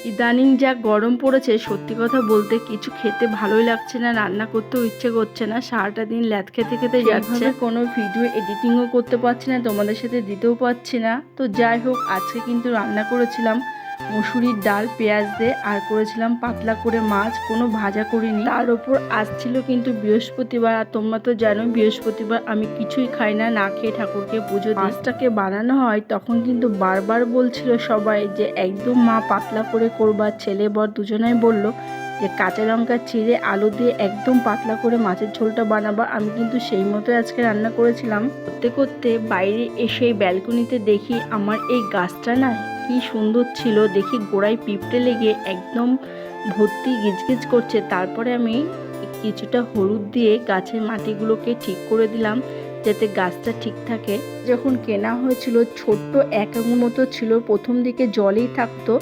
ইদানিং যা গরম পড়েছে, সত্যি কথা বলতে কিছু খেতে ভালোই লাগছে না, রান্না করতেও ইচ্ছে করছে না। সারাটা দিন ল্যাদ খেতে খেতে যাচ্ছে, কোনো ভিডিও এডিটিংও করতে পারছি না, তোমাদের সাথে দিতেও পারছি না। তো যাই হোক, আজকে কিন্তু রান্না করেছিলাম মুসুরির ডাল পেঁয়াজ দিয়ে, আর করেছিলাম পাতলা করে মাছ, কোনো ভাজা করিনি। তার ওপর আসছিল কিন্তু বৃহস্পতিবার, আর তোমরা তো জানো বৃহস্পতিবার আমি কিছুই খাই না, না খেয়ে ঠাকুরকে পুজো দিই। মাছটাকে বানানো হয় তখন কিন্তু বারবার বলছিল সবাই যে একদম মা পাতলা করে করবা, ছেলে বর দুজনাই বলল যে কাঁচা লঙ্কা চিড়ে আলু দিয়ে একদম পাতলা করে মাছের ঝোলটা বানাবা। আমি কিন্তু সেই মতো আজকে রান্না করেছিলাম। করতে করতে বাইরে এসে ব্যালকনিতে দেখি আমার এই গাছটা না কি সুন্দর ছিল, দেখি গোড়ায় পিঁপড়ে লেগে একদম ভর্তি গিজগিজ করছে। তারপরে আমি কিছুটা হলুদ দিয়ে গাছের মাটিগুলোকে ঠিক করে দিলাম যাতে গাছটা ঠিক থাকে। যখন কেনা হয়েছিল ছোট্ট এক আঙুর মতো ছিল, প্রথম দিকে জলেই থাকতো,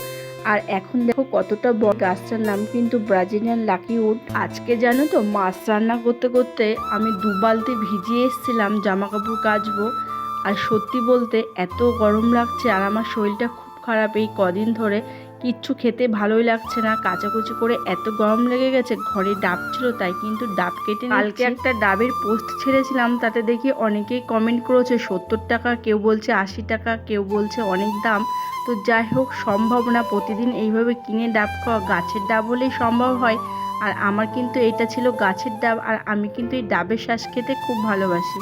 আর এখন দেখো কতটা বড়। গাছটার নাম কিন্তু ব্রাজিলিয়ান লাকি উড। আজকে জানো তো মাছ রান্না করতে করতে আমি 2 বালতি ভিজিয়ে এসেছিলাম জামা কাপড় কাচবো। আর সত্যি বলতে এত গরম লাগছে, আর আমার শরীরটা খুব খারাপ এই কদিন ধরে, কিচ্ছু খেতে ভালোই লাগছে না। কাচাকুচি করে এত গরম লেগে গেছে, ঘরে ডাব ছিল তাই কিন্তু ডাব কেটে কালকে একটা ডাবের পোস্ট ছেড়েছিলাম, তাতে দেখি অনেকেই কমেন্ট করেছে 70 টাকা, কেউ বলছে 80 টাকা, কেউ বলছে অনেক দাম। তো যাই হোক, সম্ভব না প্রতিদিন এইভাবে কিনে ডাব খাওয়া, গাছের ডাব হলেই সম্ভব হয়। আর আমার কিন্তু এটা ছিল গাছের ডাব, আর আমি কিন্তু এই ডাবের শ্বাস খেতে খুব ভালোবাসি।